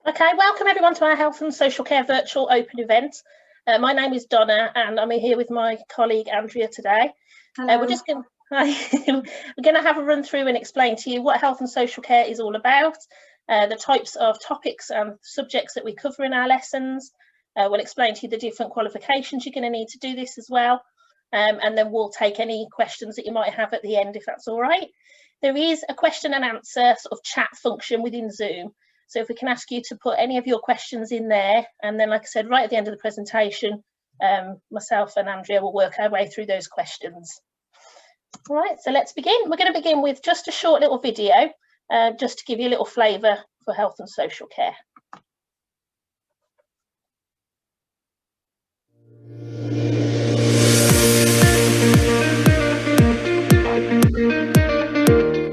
Okay, welcome everyone to our Health and Social Care virtual open event. My name is Donna and I'm here with my colleague Andrea today. Hello. We're going to have a run through and explain to you what health and social care is all about, the types of topics and subjects that we cover in our lessons. We'll explain to you the different qualifications you're going to need to do this as well. And then we'll take any questions that you might have at the end, if that's all right. There is a question and answer sort of chat function within Zoom. So if we can ask you to put any of your questions in there, and then, like I said, right at the end of the presentation, myself and Andrea will work our way through those questions. All right, so let's begin. We're going to begin with just a short little video, just to give you a little flavour for health and social care.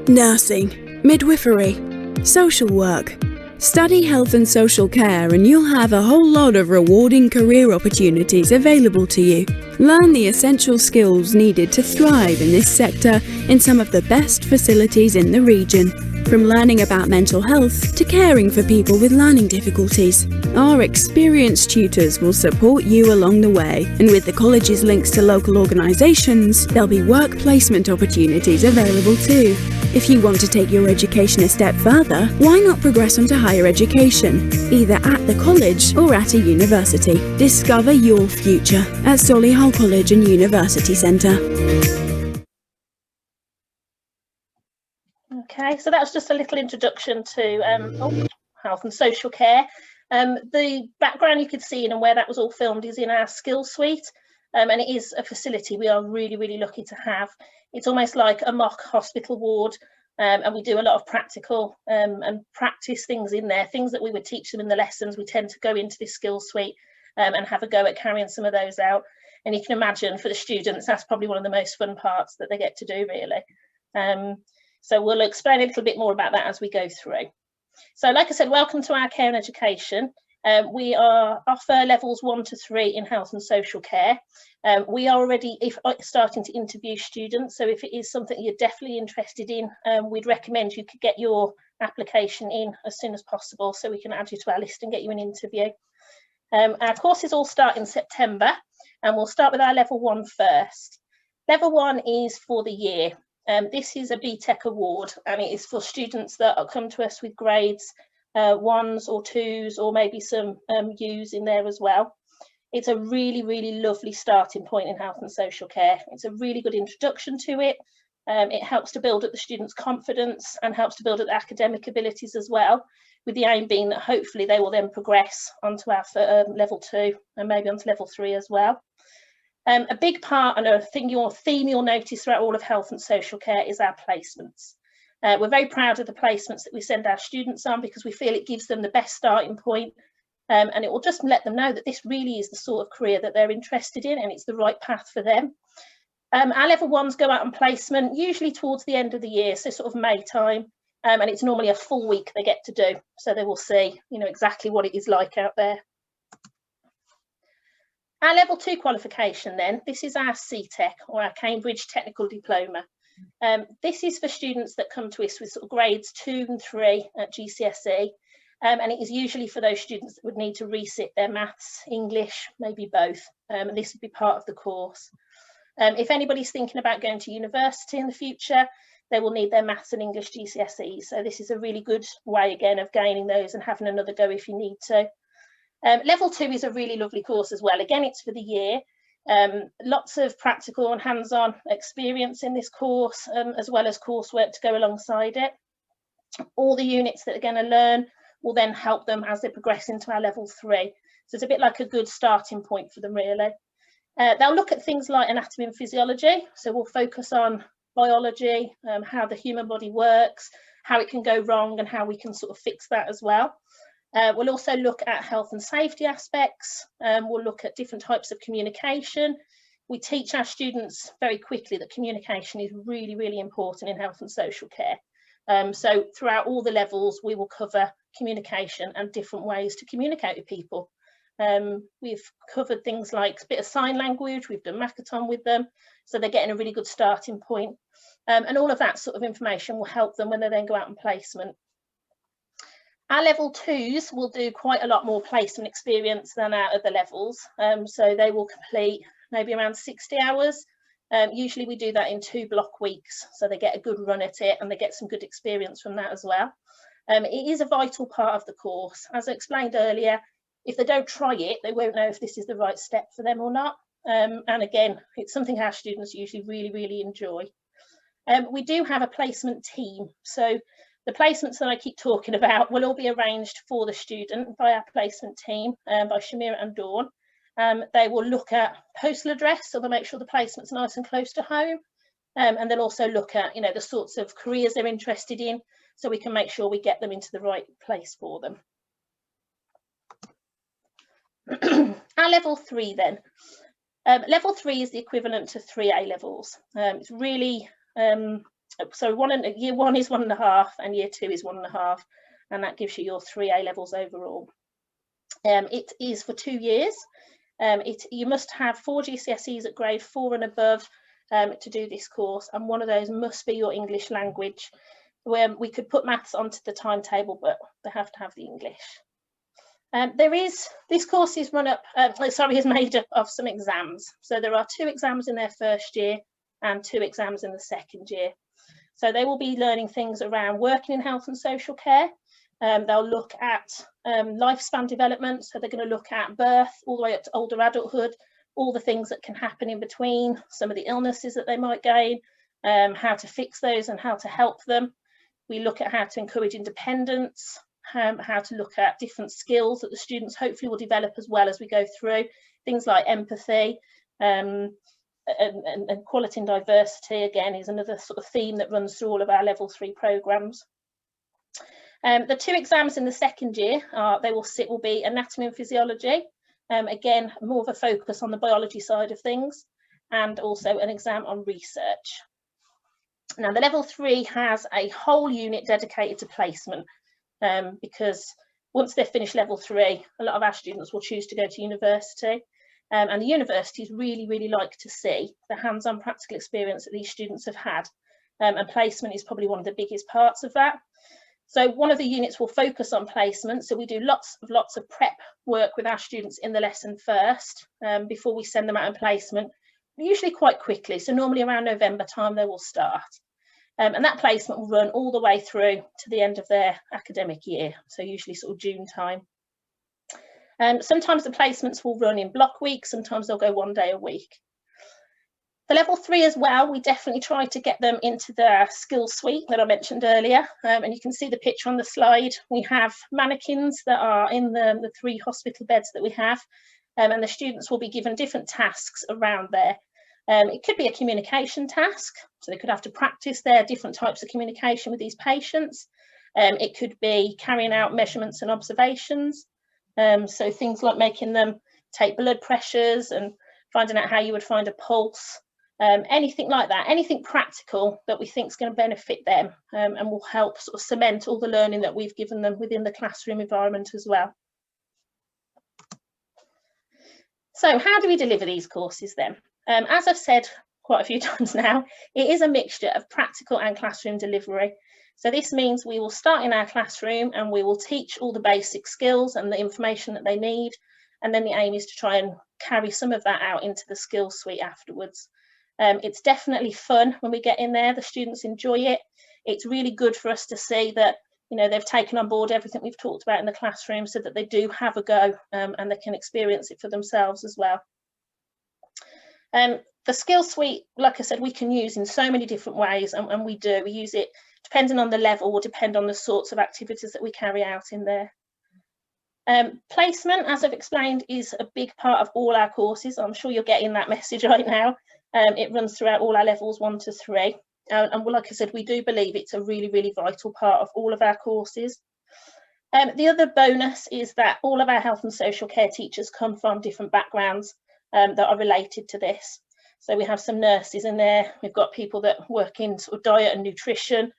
Nursing, midwifery, social work. Study health and social care and you'll have a whole lot of rewarding career opportunities available to you. Learn the essential skills needed to thrive in this sector in some of the best facilities in the region. From learning about mental health to caring for people with learning difficulties. Our experienced tutors will support you along the way, and with the college's links to local organisations, there'll be work placement opportunities available too. If you want to take your education a step further, why not progress on to higher education, either at the college or at a university? Discover your future at Solihull College and University Centre. Okay, so that's just a little introduction to health and social care. The background you could see and where that was all filmed is in our skill suite, and it is a facility we are really lucky to have. It's almost like a mock hospital ward, and we do a lot of practical and practice things in there, things that we would teach them in the lessons. We tend to go into this skill suite and have a go at carrying some of those out. And you can imagine for the students, that's probably one of the most fun parts that they get to do, really. So we'll explain a little bit more about that as we go through. So like I said, welcome to our care and education. We offer levels 1 to 3 in health and social care. We are already starting to interview students. So if it is something you're definitely interested in, we'd recommend you could get your application in as soon as possible so we can add you to our list and get you an interview. Our courses all start in September, and we'll start with our level 1 first. Level 1 is for the year. This is a BTEC award, and it is for students that come to us with grades 1s or 2s or maybe some U's in there as well. It's a really lovely starting point in health and social care. It's a really good introduction to it. It helps to build up the students' confidence and helps to build up their academic abilities as well, with the aim being that hopefully they will then progress onto our level 2 and maybe onto level 3 as well. A big part and a theme you'll notice throughout all of health and social care is our placements. We're very proud of the placements that we send our students on because we feel it gives them the best starting point, and it will just let them know that this really is the sort of career that they're interested in and it's the right path for them. Our level 1s go out on placement usually towards the end of the year, so sort of May time, and it's normally a full week they get to do, so they will see, you know, exactly what it is like out there. Our level 2 qualification then, this is our CTEC or our Cambridge Technical Diploma. This is for students that come to us with sort of grades 2 and 3 at GCSE, and it is usually for those students that would need to resit their maths, English, maybe both, and this would be part of the course. If anybody's thinking about going to university in the future, they will need their maths and English GCSEs, so this is a really good way again of gaining those and having another go if you need to. Level 2 is a really lovely course as well. Again, it's for the year. Lots of practical and hands-on experience in this course, as well as coursework to go alongside it. All the units that they're going to learn will then help them as they progress into our level 3. So it's a bit like a good starting point for them, really. They'll look at things like anatomy and physiology. So we'll focus on biology, how the human body works, how it can go wrong and how we can sort of fix that as well. We'll also look at health and safety aspects. We'll look at different types of communication. We teach our students very quickly that communication is really important in health and social care. So throughout all the levels, we will cover communication and different ways to communicate with people. We've covered things like a bit of sign language, we've done Makaton with them, so they're getting a really good starting point. And all of that sort of information will help them when they then go out on placement. Our level 2s will do quite a lot more placement experience than our other levels. So they will complete maybe around 60 hours. Usually we do that in 2 block weeks, so they get a good run at it and they get some good experience from that as well. It is a vital part of the course. As I explained earlier, if they don't try it, they won't know if this is the right step for them or not. And again, it's something our students usually really enjoy. We do have a placement team. So the placements that I keep talking about will all be arranged for the student by our placement team, by Shamira and Dawn. They will look at postal address, so they'll make sure the placement's nice and close to home. And they'll also look at, the sorts of careers they're interested in, so we can make sure we get them into the right place for them. Our level 3 then. Level 3 is the equivalent to 3 A levels. It's really, so year 1 is 1.5 and year 2 is 1.5, and that gives you your 3 A levels overall. It is for 2 years. You must have 4 GCSEs at grade 4 and above to do this course, and one of those must be your English language. Where we could put maths onto the timetable, but they have to have the English. This course is is made up of some exams. So there are 2 exams in their first year and 2 exams in the second year. So they will be learning things around working in health and social care. They'll look at lifespan development. So they're going to look at birth all the way up to older adulthood, all the things that can happen in between, some of the illnesses that they might gain, how to fix those and how to help them. We look at how to encourage independence, how to look at different skills that the students hopefully will develop as well as we go through, things like empathy, and quality and diversity, again, is another sort of theme that runs through all of our level 3 programmes. The 2 exams in the second year will be anatomy and physiology, again, more of a focus on the biology side of things, and also an exam on research. Now, the level 3 has a whole unit dedicated to placement, because once they've finished level 3, a lot of our students will choose to go to university, and the universities really like to see the hands-on practical experience that these students have had, and placement is probably one of the biggest parts of that. So one of the units will focus on placement, so we do lots of prep work with our students in the lesson first, before we send them out on placement, usually quite quickly, so normally around November time they will start. And that placement will run all the way through to the end of their academic year, so usually sort of June time. Sometimes the placements will run in block weeks, sometimes they'll go 1 day a week. The level 3 as well, we definitely try to get them into the skill suite that I mentioned earlier, and you can see the picture on the slide. We have mannequins that are in the 3 hospital beds that we have, and the students will be given different tasks around there. It could be a communication task, so they could have to practice their different types of communication with these patients. It could be carrying out measurements and observations, so things like making them take blood pressures and finding out how you would find a pulse, anything like that, anything practical that we think is going to benefit them, and will help sort of cement all the learning that we've given them within the classroom environment as well. So how do we deliver these courses then? As I've said quite a few times now, it is a mixture of practical and classroom delivery. So this means we will start in our classroom and we will teach all the basic skills and the information that they need. And then the aim is to try and carry some of that out into the skills suite afterwards. It's definitely fun when we get in there. The students enjoy it. It's really good for us to see that, they've taken on board everything we've talked about in the classroom, so that they do have a go, and they can experience it for themselves as well. The skill suite, like I said, we can use in so many different ways, and we do. We use it depending on the level or depend on the sorts of activities that we carry out in there. Placement, as I've explained, is a big part of all our courses. I'm sure you're getting that message right now. It runs throughout all our levels 1 to 3. And like I said, we do believe it's a really vital part of all of our courses. The other bonus is that all of our health and social care teachers come from different backgrounds that are related to this. So we have some nurses in there, we've got people that work in sort of diet and nutrition,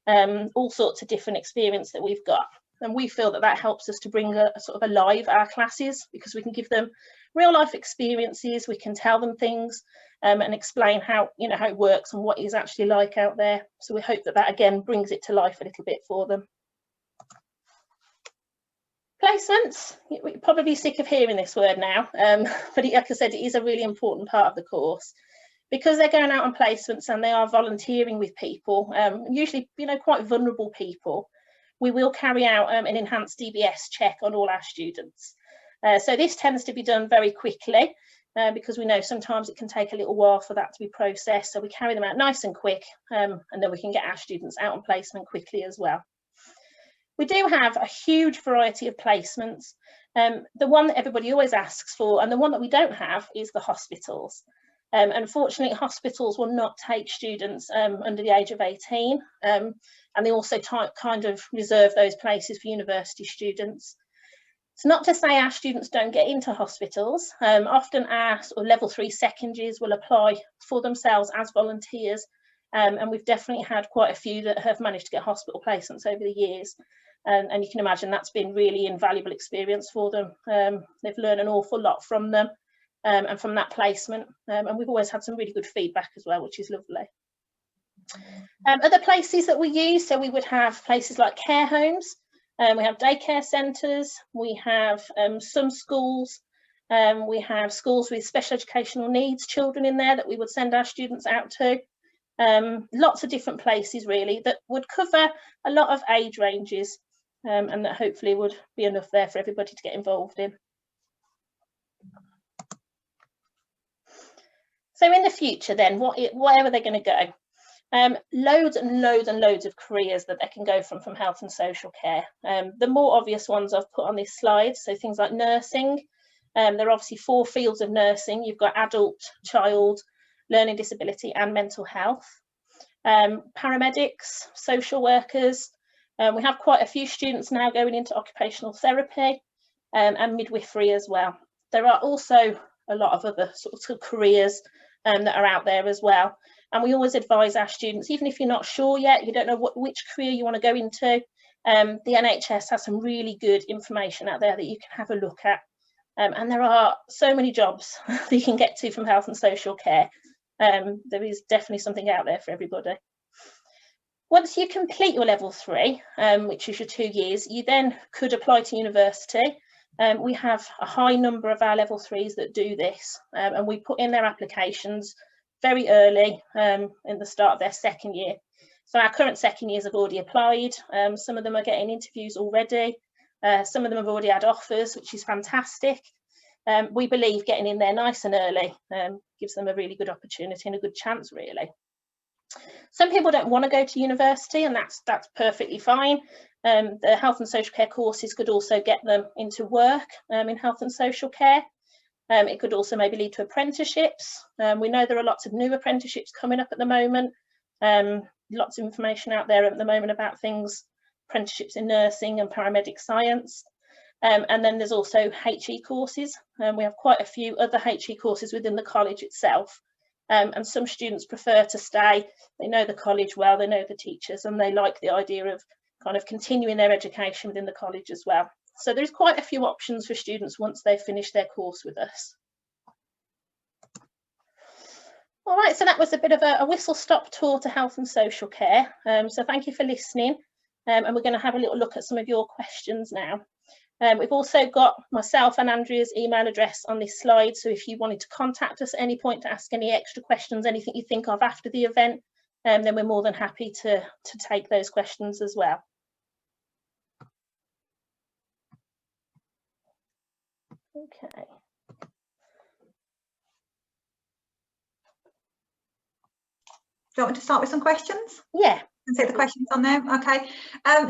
all sorts of different experience that we've got. And we feel that helps us to bring a sort of alive our classes, because we can give them real life experiences, we can tell them things, and explain how it works and what it is actually like out there. So we hope that again brings it to life a little bit for them. Placements, you're probably sick of hearing this word now, but like I said, it is a really important part of the course. Because they're going out on placements and they are volunteering with people, usually, quite vulnerable people, we will carry out an enhanced DBS check on all our students. So this tends to be done very quickly because we know sometimes it can take a little while for that to be processed. So we carry them out nice and quick, and then we can get our students out on placement quickly as well. We do have a huge variety of placements. The one that everybody always asks for, and the one that we don't have, is the hospitals. Unfortunately, hospitals will not take students under the age of 18, and they also kind of reserve those places for university students. It's not to say our students don't get into hospitals. Often our sort of level 3 second years will apply for themselves as volunteers, and we've definitely had quite a few that have managed to get hospital placements over the years. And you can imagine that's been really invaluable experience for them. They've learned an awful lot from them. And from that placement, and we've always had some really good feedback as well, which is lovely. Other places that we use, so we would have places like care homes, we have daycare centres, we have some schools, we have schools with special educational needs children in there that we would send our students out to. Lots of different places really that would cover a lot of age ranges, and that hopefully would be enough there for everybody to get involved in. So in the future then, where are they going to go? Loads and loads and loads of careers that they can go from health and social care. The more obvious ones I've put on this slide, so things like nursing. There are obviously 4 fields of nursing. You've got adult, child, learning disability and mental health. Paramedics, social workers. We have quite a few students now going into occupational therapy, and midwifery as well. There are also a lot of other sorts of careers that are out there as well, and we always advise our students, even if you're not sure yet, you don't know which career you want to go into, the NHS has some really good information out there that you can have a look at, and there are so many jobs that you can get to from health and social care. There is definitely something out there for everybody. Once you complete your level 3, which is your 2 years, you then could apply to university. We have a high number of our level 3s that do this, and we put in their applications very early in the start of their 2nd year. So our current 2nd years have already applied. Some of them are getting interviews already. Some of them have already had offers, which is fantastic. We believe getting in there nice and early gives them a really good opportunity and a good chance, really. Some people don't want to go to university, and that's perfectly fine. The health and social care courses could also get them into work in health and social care. It could also maybe lead to apprenticeships. We know there are lots of new apprenticeships coming up at the moment. Lots of information out there at the moment about things, apprenticeships in nursing and paramedic science. And then there's also HE courses. We have quite a few other HE courses within the college itself. And some students prefer to stay. They know the college well, they know the teachers, and they like the idea of kind of continuing their education within the college as well. So there's quite a few options for students once they've finished their course with us. All right, so that was a bit of a whistle-stop tour to health and social care. So thank you for listening, and we're going to have a little look at some of your questions now. We've also got myself and Andrea's email address on this slide, so if you wanted to contact us at any point to ask any extra questions, anything you think of after the event, then we're more than happy to take those questions as well. Okay. Do you want me to start with some questions? Yeah. And take the questions on there. Okay.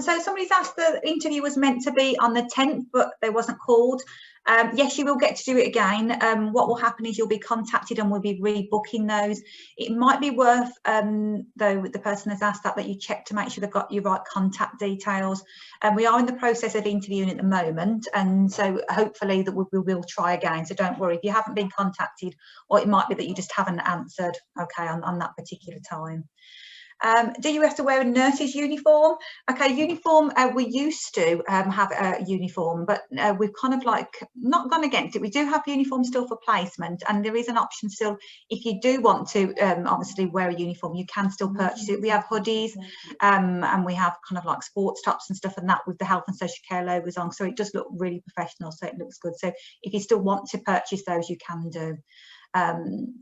So somebody's asked, the interview was meant to be on the 10th, but they wasn't called. Yes, you will get to do it again. What will happen is you'll be contacted and we'll be rebooking those. It might be worth, though, the person has asked that you check to make sure they've got your right contact details. We are in the process of interviewing at the moment, and so hopefully that we will try again. So don't worry if you haven't been contacted, or it might be that you just haven't answered, okay, on that particular time. Do you have to wear a nurse's uniform? Okay, uniform, we used to have a uniform, but we've kind of like not gone against it. We do have uniform still for placement, and there is an option still, if you do want to obviously wear a uniform, you can still purchase it. We have hoodies and we have kind of like sports tops and stuff and that with the health and social care logos on, so it does look really professional, so it looks good. So if you still want to purchase those, you can do.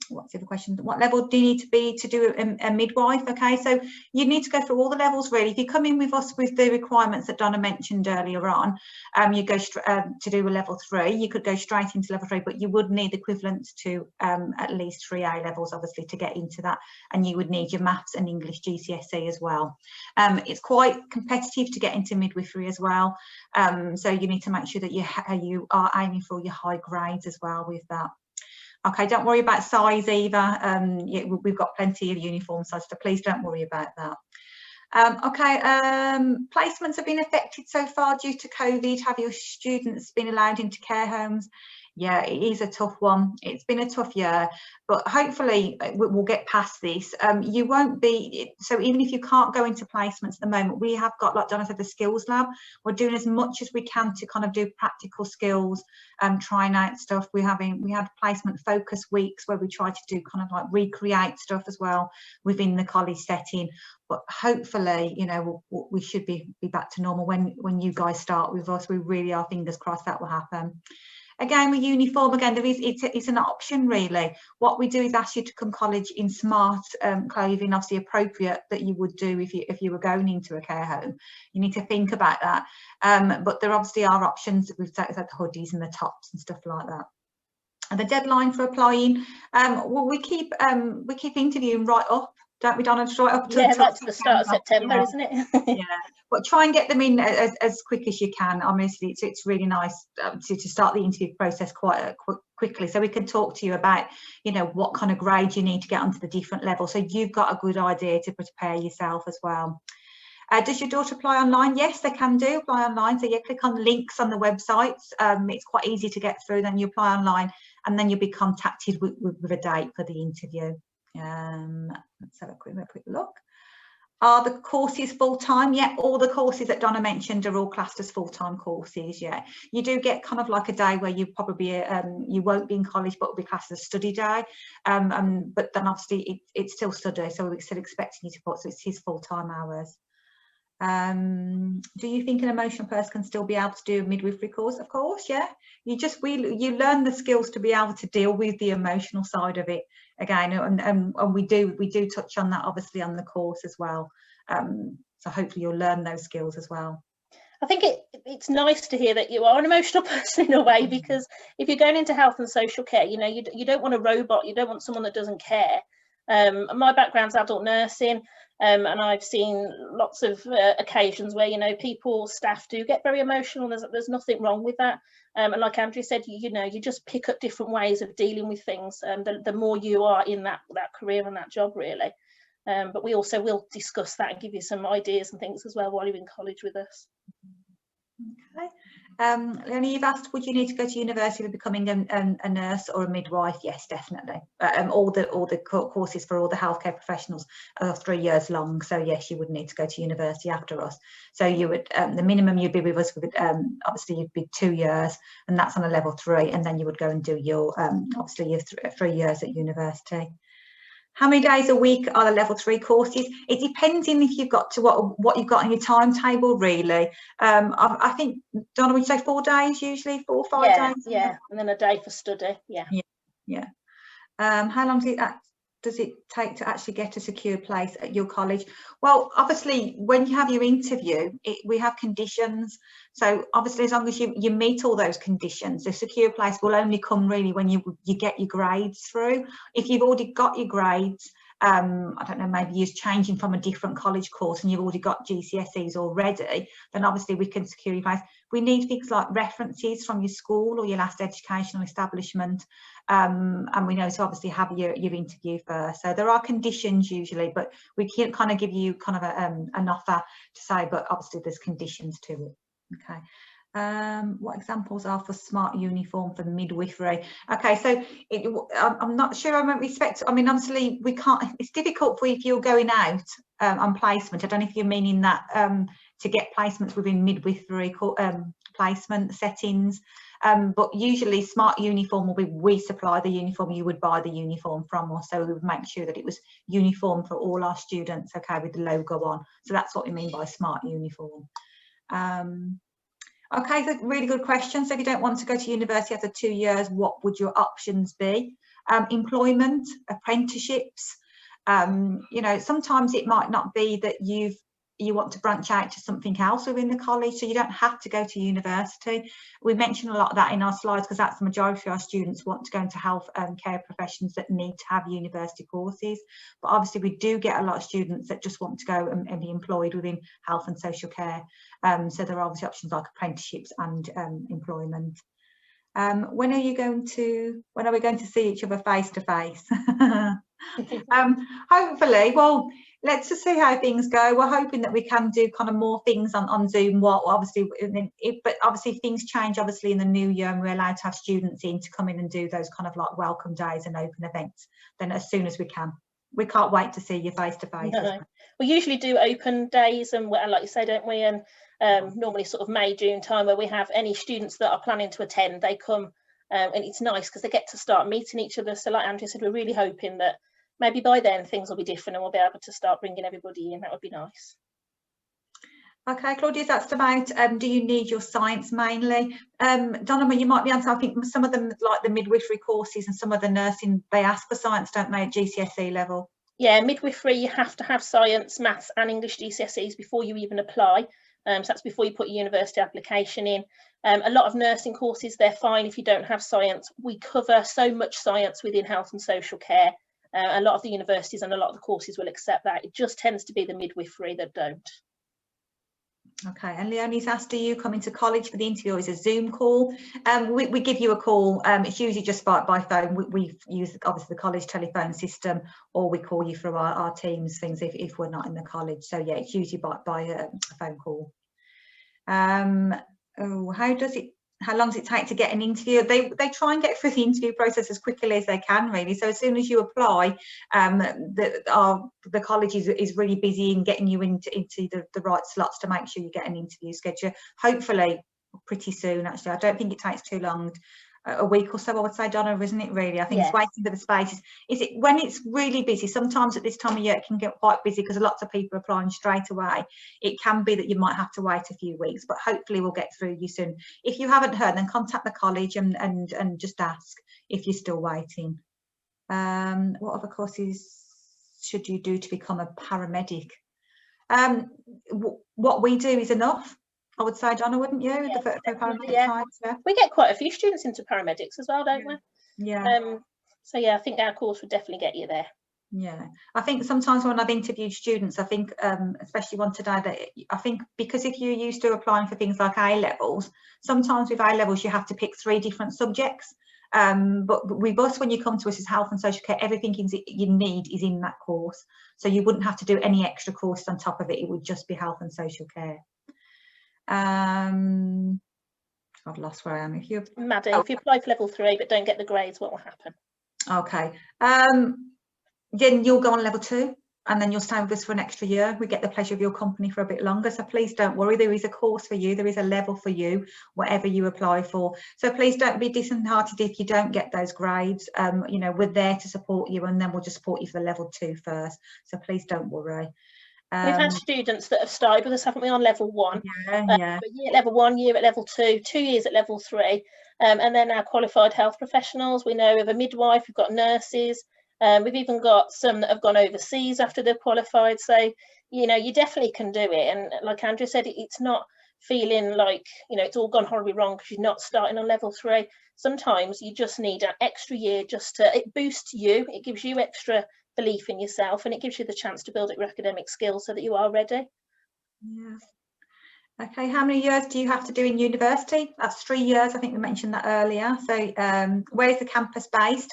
What's the other question? What level do you need to be to do a midwife? Okay, so you need to go through all the levels really. If you come in with us with the requirements that Donna mentioned earlier on, you go to do a level 3. You could go straight into level 3, but you would need equivalent to at least 3 A levels obviously to get into that, and you would need your maths and English GCSE as well. It's quite competitive to get into midwifery as well, so you need to make sure that you are aiming for your high grades as well with that. Okay, don't worry about size either. Yeah, we've got plenty of uniform size, so please don't worry about that. Okay, placements have been affected so far due to COVID. Have your students been allowed into care homes? Yeah, it is a tough one. It's been a tough year, but hopefully we'll get past this. You won't be, so even if you can't go into placements at the moment, we have got, like Donna said, the skills lab. We're doing as much as we can to kind of do practical skills, trying out stuff. We had placement focus weeks where we try to do kind of like recreate stuff as well within the college setting. But hopefully, you know, we should be back to normal when you guys start with us. We really are, fingers crossed, that will happen. Again, with uniform, again, it's an option really. What we do is ask you to come college in smart clothing, obviously appropriate that you would do if you were going into a care home. You need to think about that. But there obviously are options with the hoodies and the tops and stuff like that. And the deadline for applying, well, we keep interviewing right up, don't we, Donna? Right up to that's the start of September, yeah. Isn't it? Yeah, but try and get them in as quick as you can. Honestly, it's really nice to start the interview process quite quickly, so we can talk to you about, you know, what kind of grade you need to get onto the different levels, so you've got a good idea to prepare yourself as well. Does your daughter apply online? Yes, they can do apply online. So you click on links on the websites. It's quite easy to get through. Then you apply online, and then you'll be contacted with a date for the interview. Let's have a quick look. Are the courses full-time? Yeah, all the courses that Donna mentioned are all classed as full-time courses. Yeah, you do get kind of like a day where you probably you won't be in college, but will be classed as a study day. But then obviously it's still study, so we're still expecting you to put, so it's his full-time hours. Do you think an emotional person can still be able to do a midwifery course? Of course, yeah. You learn the skills to be able to deal with the emotional side of it again, and we do touch on that obviously on the course as well. So hopefully you'll learn those skills as well. I think it's nice to hear that you are an emotional person in a way, because if you're going into health and social care, you know, you don't want a robot, you don't want someone that doesn't care. My background's adult nursing, and I've seen lots of occasions where, you know, staff do get very emotional. There's nothing wrong with that. And like Andrew said, you know, you just pick up different ways of dealing with things, the more you are in that career and that job really. But we also will discuss that and give you some ideas and things as well while you're in college with us. Okay. Leonie, you've asked, would you need to go to university for becoming a nurse or a midwife? Yes, definitely. All the courses for all the healthcare professionals are 3 years long, so yes, you would need to go to university after us. So you would, the minimum you'd be with us would obviously you'd be 2 years, and that's on a level 3, and then you would go and do your obviously your 3 years at university. How many days a week are the level 3 courses? It depends on if you've got to what you've got in your timetable, really. I think, Donna, would you say 4 days usually, 4 or 5 days? Yeah, and then a day for study. Yeah. How long does it take to actually get a secure place at your college? Well, obviously, when you have your interview, we have conditions. So obviously, as long as you meet all those conditions, the secure place will only come really when you get your grades through. If you've already got your grades, I don't know, maybe you're changing from a different college course and you've already got GCSEs already, then obviously we can secure your place. We need things like references from your school or your last educational establishment, and we know to obviously have your interview first. So there are conditions usually, but we can't kind of give you kind of an offer to say, but obviously there's conditions to it. Okay. What examples are for smart uniform for midwifery? Okay, so I'm not sure. I won't respect. I mean, obviously, we can't. It's difficult for you if you're going out on placement. I don't know if you're meaning that to get placements within midwifery placement settings. But usually, smart uniform will be we supply the uniform. You would buy the uniform from us, so we would make sure that it was uniform for all our students. Okay, with the logo on. So that's what we mean by smart uniform. Okay, so really good question. So if you don't want to go to university after 2 years, what would your options be? Employment, apprenticeships. You know, sometimes it might not be that you want to branch out to something else within the college, so you don't have to go to university. We mention a lot of that in our slides because that's the majority of our students want to go into health and care professions that need to have university courses. But obviously we do get a lot of students that just want to go and be employed within health and social care. So there are obviously options like apprenticeships and employment. When are we going to see each other face to face? Hopefully, well, let's just see how things go. We're hoping that we can do kind of more things on Zoom. But obviously if things change, obviously in the new year, and we're allowed to have students in to come in and do those kind of like welcome days and open events, then as soon as we can. We can't wait to see you face to face. No. We usually do open days, and like you say, don't we? And normally sort of May, June time, where we have any students that are planning to attend, they come, and it's nice because they get to start meeting each other. So like Andrea said, we're really hoping that maybe by then things will be different and we'll be able to start bringing everybody in. That would be nice. Okay, Claudia, that's about, do you need your science mainly? Donna, you might be able to, I think some of them, like the midwifery courses and some of the nursing, they ask for science, don't they, at GCSE level? Yeah, midwifery, you have to have science, maths and English GCSEs before you even apply. So that's before you put your university application in. A lot of nursing courses, they're fine if you don't have science. We cover so much science within health and social care. A lot of the universities and a lot of the courses will accept that. It just tends to be the midwifery that don't. Okay, and Leonie's asked, do you come into college for the interview or is a Zoom call? We give you a call. It's usually just by phone. We use obviously the college telephone system, or we call you through our Teams things if we're not in the college. So yeah, it's usually by a phone call. How long does it take to get an interview? They try and get through the interview process as quickly as they can, really. So as soon as you apply, the college is really busy in getting you into the right slots to make sure you get an interview schedule. Hopefully pretty soon, actually. I don't think it takes too long. A week or so, I would say, Donna, isn't it, really? I think It's waiting for the spaces. Is it when it's really busy? Sometimes at this time of year it can get quite busy because lots of people are applying straight away. It can be that you might have to wait a few weeks, but hopefully we'll get through you soon. If you haven't heard, then contact the college and just ask if you're still waiting. What other courses should you do to become a paramedic? What we do is enough, I would say, Donna, wouldn't you? Yeah, for paramedic types, yeah. We get quite a few students into paramedics as well, don't we? Yeah. So yeah, I think our course would definitely get you there. Yeah, I think sometimes when I've interviewed students, I think, especially one today, that I think because if you're used to applying for things like A levels, sometimes with A levels you have to pick 3 different subjects. But with us, when you come to us as health and social care, everything you need is in that course. So you wouldn't have to do any extra courses on top of it. It would just be health and social care. I've lost where I am. Maddie, if you apply for level 3 but don't get the grades, what will happen? Okay. Then you'll go on level 2 and then you'll stay with us for an extra year. We get the pleasure of your company for a bit longer. So please don't worry. There is a course for you. There is a level for you, whatever you apply for. So please don't be disheartened if you don't get those grades. You know, we're there to support you, and then we'll just support you for the level 2 first. So please don't worry. We've had students that have started with us, haven't we, on level 1? Yeah. A year at level 1, year at level 2, 2 years at level 3, and then our qualified health professionals. We know of a midwife, we've got nurses, we've even got some that have gone overseas after they're qualified. So, you know, you definitely can do it. And like Andrea said, it's not feeling like, you know, it's all gone horribly wrong because you're not starting on level 3. Sometimes you just need an extra year just to, it boosts you, it gives you extra belief in yourself, and it gives you the chance to build up your academic skills so that you are ready. Yeah. Okay, how many years do you have to do in university? That's 3 years. I think we mentioned that earlier. So where's the campus based?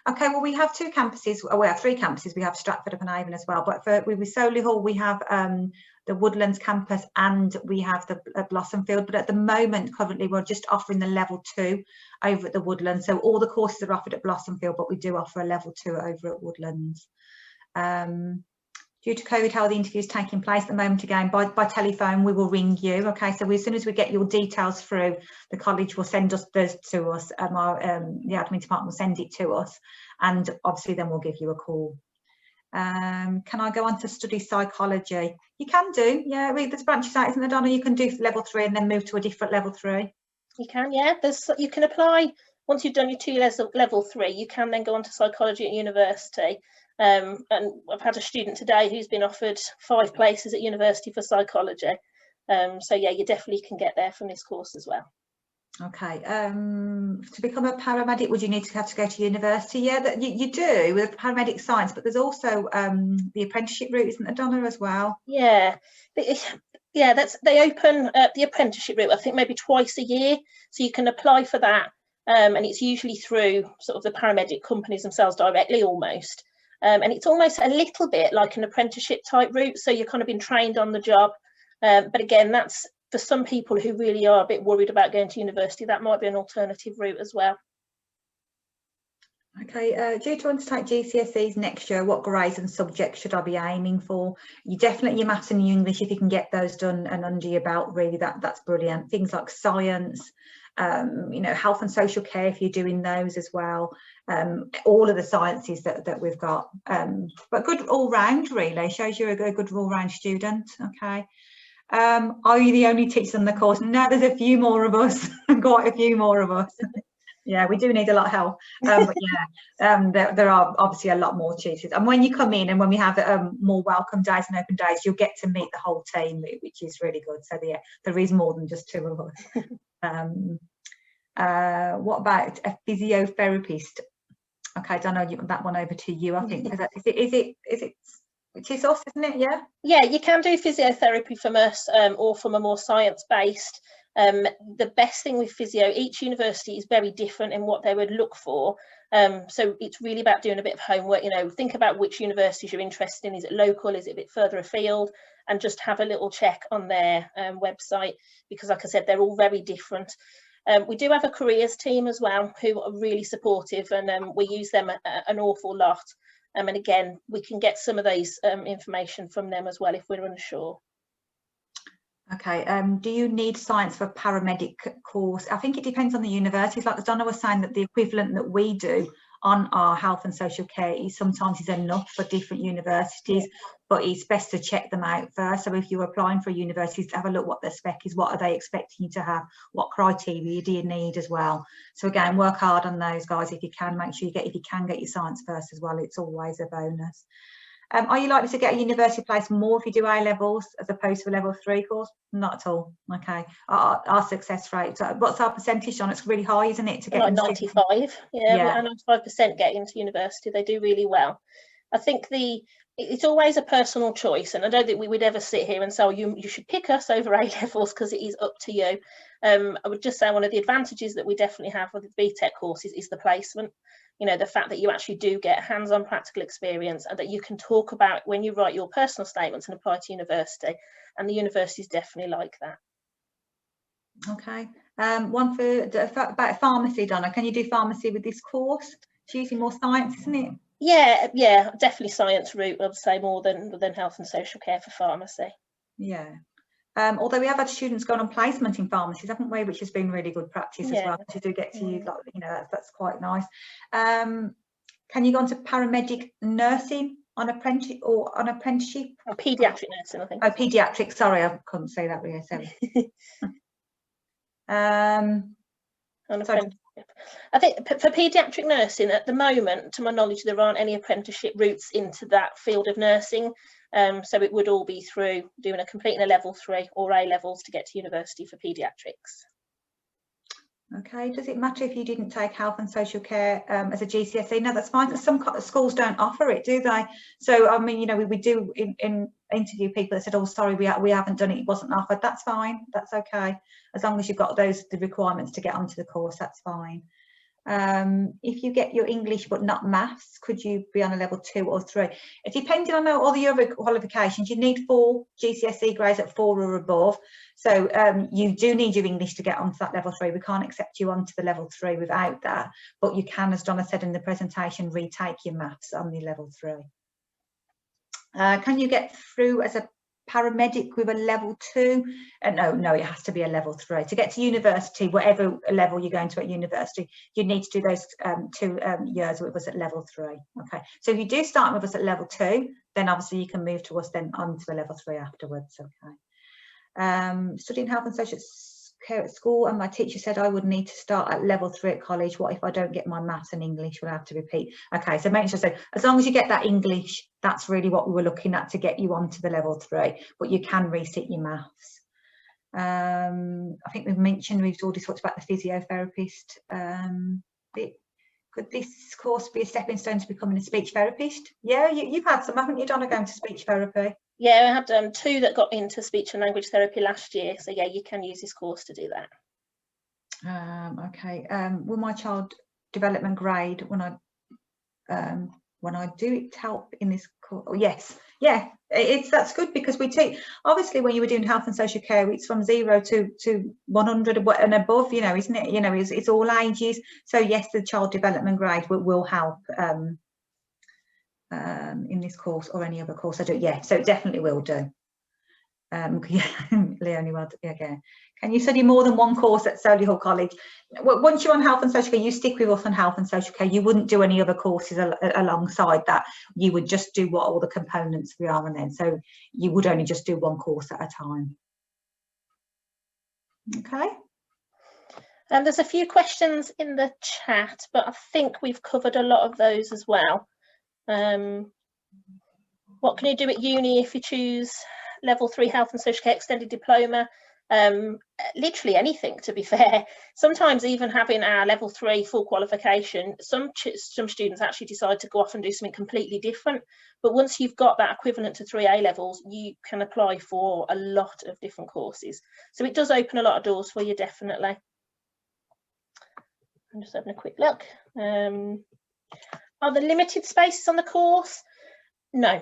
Okay, well, we have 2 campuses. We have 3 campuses. We have Stratford upon Avon as well, but with Solihull we have the Woodlands campus, and we have the Blossomfield. But at the moment, currently, we're just offering the level 2 over at the Woodlands. So all the courses are offered at Blossomfield, but we do offer a level 2 over at Woodlands. Due to COVID, how are the interviews taking place at the moment? Again, by telephone, we will ring you. Okay, so as soon as we get your details through, the college will send us those to us, and the admin department will send it to us, and obviously then we'll give you a call. Can I go on to study psychology? You can do, yeah. There's branches out, isn't there, Donna? You can do level 3 and then move to a different level 3. You can, yeah. You can apply once you've done your 2 years of level 3. You can then go on to psychology at university. And I've had a student today who's been offered 5 places at university for psychology. So yeah, you definitely can get there from this course as well. Okay, to become a paramedic, would you need to have to go to university? Yeah, that you do with paramedic science, but there's also the apprenticeship route, isn't there, Donna, as well? Yeah, yeah, they open the apprenticeship route, I think maybe twice a year, so you can apply for that, and it's usually through sort of the paramedic companies themselves directly, almost. And it's almost a little bit like an apprenticeship type route, so you're kind of been trained on the job. But again, that's for some people who really are a bit worried about going to university, that might be an alternative route as well. Okay, due to undertake GCSEs next year, what grades and subjects should I be aiming for? You definitely, your maths and your English, if you can get those done and under your belt, really, that's brilliant. Things like science, you know, health and social care, if you're doing those as well. All of the sciences that we've got, but good all round, really shows you're a good all round student. Okay, are you the only teacher on the course? No, there's a few more of us, quite a few more of us. Yeah, we do need a lot of help, but yeah, there are obviously a lot more tutors, and when you come in and when we have more welcome days and open days, you'll get to meet the whole team, which is really good. So yeah, there is more than just 2 of us. What about a physiotherapist? Okay, I don't know, that one over to you, I think. It is us, isn't it? Yeah, you can do physiotherapy from us, or from a more science-based. The best thing with physio, each university is very different in what they would look for, so it's really about doing a bit of homework. You know, think about which universities you're interested in. Is it local, is it a bit further afield, and just have a little check on their website, because like I said, they're all very different. We do have a careers team as well who are really supportive, and we use them an awful lot. And again, we can get some of these information from them as well if we're unsure. Okay, do you need science for a paramedic course? I think it depends on the universities. Like Donna was saying, that the equivalent that we do on our health and social care sometimes is enough for different universities, but it's best to check them out first. So if you're applying for a university, to have a look what their spec is, what are they expecting you to have, what criteria do you need as well. So again, work hard on those, guys. If you can, make sure if you can get your science first as well, it's always a bonus. Are you likely to get a university place more if you do A levels as opposed to a level 3 course? Not at all. Okay, our success rate, what's our percentage on? It's really high, isn't it, to get like 95? Yeah, 95% get into university. They do really well. I think it's always a personal choice, and I don't think we would ever sit here and say, oh, you should pick us over A levels, because it is up to you. I would just say one of the advantages that we definitely have with the BTEC courses is the placement. You know, the fact that you actually do get hands-on practical experience, and that you can talk about when you write your personal statements and apply to university, and the university is definitely like that. Okay, one about pharmacy, Donna. Can you do pharmacy with this course? It's usually more science, isn't it? Yeah, definitely science route, I'd say, more than health and social care for pharmacy. Yeah. Although we have had students going on placement in pharmacies, haven't we, which has been really good practice as well, to do get to use, like, you know, that's quite nice. Can you go on to paramedic nursing on apprenticeship or on apprenticeship? Or paediatric nursing, I think. Oh, paediatric, sorry, I couldn't say that really. Sorry. On apprenticeship. I think for paediatric nursing at the moment, to my knowledge, there aren't any apprenticeship routes into that field of nursing. So it would all be through doing completing a level 3 or A levels to get to university for paediatrics. Okay, does it matter if you didn't take health and social care as a GCSE? No, that's fine, because some schools don't offer it, do they? So I mean, you know, we do in interview people that said, oh, sorry, we haven't done it, it wasn't offered. That's fine, that's okay, as long as you've got the requirements to get onto the course, that's fine. If you get your English but not maths, could you be on a level 2 or 3? It depending on all the other qualifications, you need 4 GCSE grades at 4 or above. So you do need your English to get onto that level 3. We can't accept you onto the level 3 without that. But you can, as Donna said in the presentation, retake your maths on the level 3. Can you get through as a paramedic with a level 2? No, it has to be a level 3. To get to university, whatever level you're going to at university, you need to do those 2 years with us at level 3. Okay, so if you do start with us at level 2, then obviously you can move to us then on to the level 3 afterwards. Okay. Studying health and social care at school, and my teacher said I would need to start at level 3 at college. What if I don't get my maths and English? Will I have to repeat? Okay, so make sure, so as long as you get that English, that's really what we were looking at to get you onto the level 3, but you can resit your maths. I think we've already talked about the physiotherapist bit. Could this course be a stepping stone to becoming a speech therapist? Yeah, you've had some, haven't you, Donna, going to speech therapy? Yeah, I had 2 that got into speech and language therapy last year. So yeah, you can use this course to do that. Okay. Will my child development grade when I do it help in this course? Oh, yes. Yeah, that's good, because we take, obviously when you were doing health and social care, it's from 0 to 100 and above, you know, isn't it? You know, it's all ages. So yes, the child development grade will help in this course or any other course I do. Yeah, so it definitely will do. Yeah, Leonie, well, yeah. Can you study more than one course at Solihull College? Once you're on health and social care, you stick with us on health and social care. You wouldn't do any other courses alongside that. You would just do what all the components we are, and then so you would only just do one course at a time. Okay. There's a few questions in the chat, but I think we've covered a lot of those as well. What can you do at uni if you choose level 3 health and social care extended diploma? Literally anything, to be fair. Sometimes even having our level 3 full qualification, some students actually decide to go off and do something completely different. But once you've got that equivalent to 3 A levels, you can apply for a lot of different courses. So it does open a lot of doors for you, definitely. I'm just having a quick look. Are there limited spaces on the course? No.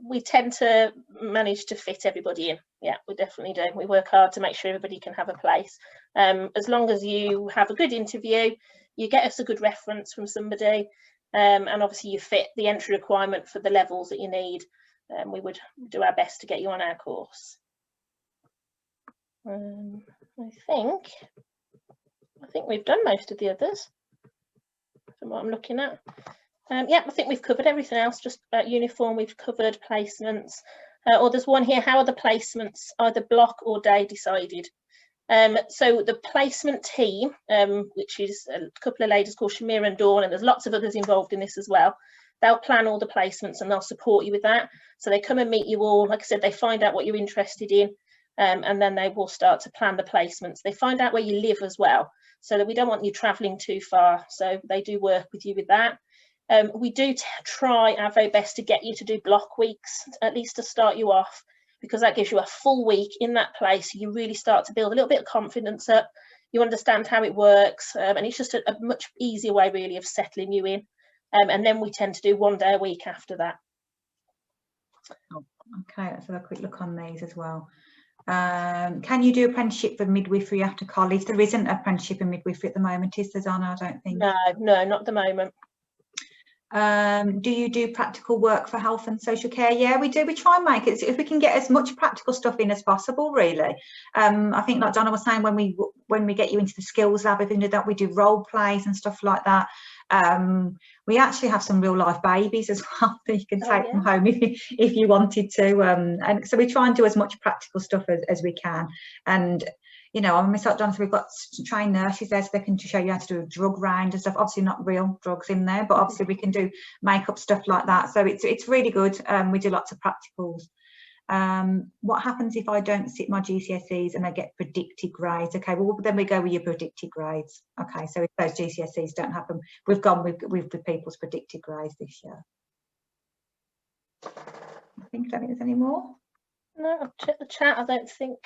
We tend to manage to fit everybody in. Yeah, we definitely do. We work hard to make sure everybody can have a place. As long as you have a good interview, you get us a good reference from somebody, and obviously you fit the entry requirement for the levels that you need, we would do our best to get you on our course. I think we've done most of the others from what I'm looking at. Yeah, I think we've covered everything else. Just uniform, we've covered placements. Or there's one here, how are the placements either block or day decided? So the placement team, which is a couple of ladies called Shamira and Dawn, and there's lots of others involved in this as well. They'll plan all the placements and they'll support you with that. So they come and meet you all. Like I said, they find out what you're interested in, and then they will start to plan the placements. They find out where you live as well, so that we don't want you travelling too far. So they do work with you with that. We do try our very best to get you to do block weeks, at least to start you off, because that gives you a full week in that place. You really start to build a little bit of confidence up. You understand how it works, and it's just a much easier way really of settling you in. And then we tend to do 1 day a week after that. Okay, let's have a quick look on these as well. Can you do apprenticeship for midwifery after college? There isn't apprenticeship in midwifery at the moment, is there, Donna? I don't think. No, not at the moment. Do you do practical work for health and social care? Yeah, we do. We try and make it, if we can get as much practical stuff in as possible, really. I think like Donna was saying, when we get you into the skills lab, if we do that, we do role plays and stuff like that. We actually have some real life babies as well that you can take them home if you wanted to, and so we try and do as much practical stuff as we can. And you know, on myself, Jonathan, we've got trained nurses there, so they can show you how to do a drug round and stuff. Obviously not real drugs in there, but obviously we can do makeup stuff like that. So it's really good. We do lots of practicals. What happens if I don't sit my GCSEs and I get predicted grades? Okay, well then we go with your predicted grades. Okay, so if those GCSEs don't happen, we've gone with people's predicted grades this year. I don't think there's any more. No, I've checked the chat. I don't think.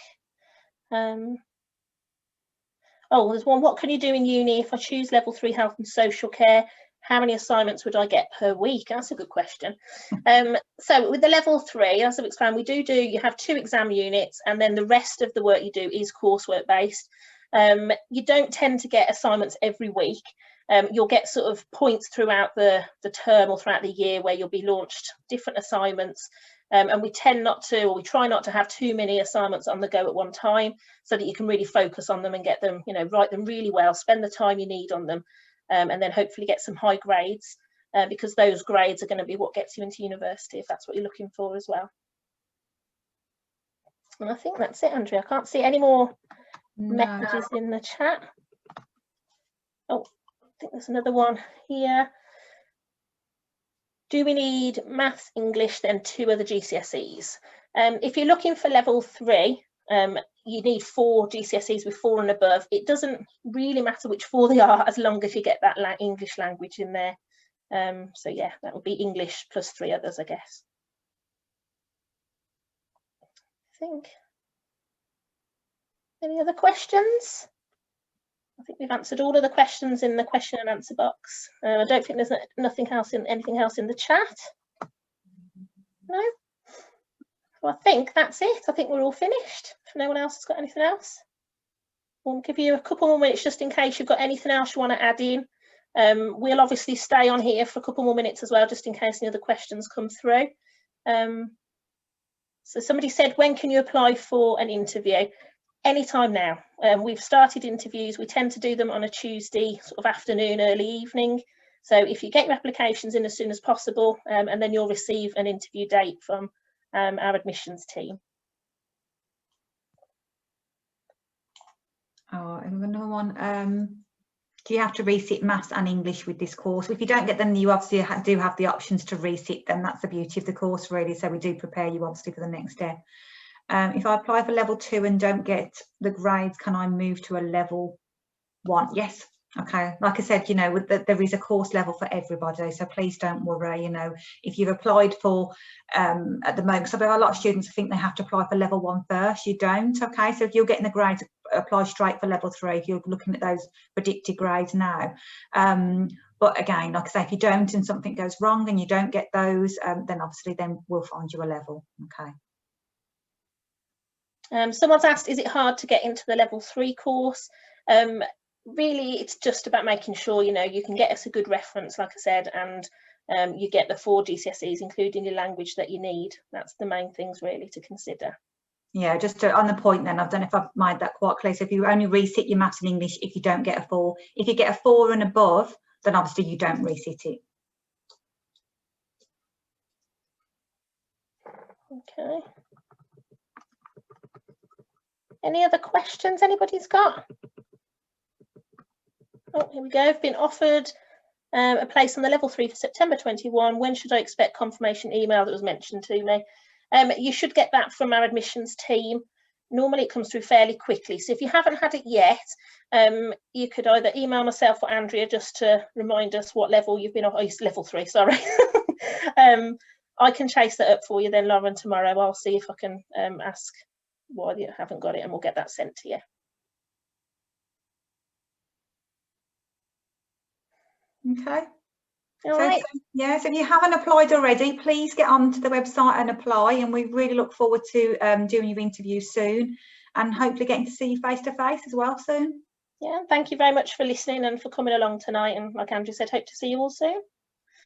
Oh, there's one. What can you do in uni if I choose level 3 health and social care? How many assignments would I get per week? That's a good question. So with the level 3, as I've explained, you have 2 exam units, and then the rest of the work you do is coursework based. You don't tend to get assignments every week. You'll get sort of points throughout the term or throughout the year where you'll be launched different assignments. And we try not to have too many assignments on the go at one time, so that you can really focus on them and get them, write them really well, spend the time you need on them, and then hopefully get some high grades, because those grades are going to be what gets you into university, if that's what you're looking for as well. And I think that's it, Andrea. I can't see any more messages in the chat. Oh, I think there's another one here. Do we need maths, English, then 2 other GCSEs? If you're looking for level 3, you need 4 GCSEs with 4 and above. It doesn't really matter which 4 they are, as long as you get that English language in there. So yeah, that would be English plus 3 others, I guess. I think. Any other questions? I think we've answered all of the questions in the question and answer box. I don't think there's anything else in the chat. No? Well, I think that's it. I think we're all finished. If no one else has got anything else, we'll give you a couple more minutes just in case you've got anything else you want to add in. We'll obviously stay on here for a couple more minutes as well, just in case any other questions come through. So somebody said, when can you apply for an interview? Anytime now. We've started interviews. We tend to do them on a Tuesday sort of afternoon, early evening. So if you get your applications in as soon as possible, and then you'll receive an interview date from our admissions team. Oh, another one. Do you have to resit maths and English with this course? If you don't get them, you obviously do have the options to resit them. That's the beauty of the course, really. So we do prepare you obviously for the next step. If I apply for level 2 and don't get the grades, can I move to a level 1? Yes. Okay. Like I said, there is a course level for everybody. So please don't worry. If you've applied for at the moment, so there are a lot of students think they have to apply for level 1 first. You don't. Okay. So if you're getting the grades, apply straight for level 3 if you're looking at those predicted grades now. But again, like I say, if you don't and something goes wrong and you don't get those, then obviously we'll find you a level. Okay. Someone's asked, is it hard to get into the level 3 course? Really, it's just about making sure, you can get us a good reference, like I said, and you get the 4 GCSEs, including your language that you need. That's the main things really to consider. Yeah, just on the point then, I don't know if I've made that quite clear. So if you only resit your maths and English if you don't get a 4. If you get a 4 and above, then obviously you don't resit it. Okay. Any other questions anybody's got? Oh, here we go. I've been offered a place on the level 3 for September 21. When should I expect confirmation email that was mentioned to me? You should get that from our admissions team. Normally it comes through fairly quickly. So if you haven't had it yet, you could either email myself or Andrea just to remind us what level you've been on. Oh, it's level 3, sorry. I can chase that up for you then, Lauren, tomorrow. I'll see if I can ask why you haven't got it, and we'll get that sent to you. Okay. All right. So if you haven't applied already, please get onto the website and apply, and we really look forward to doing your interview soon and hopefully getting to see you face to face as well soon. Yeah, thank you very much for listening and for coming along tonight, and like Andrew said, hope to see you all soon.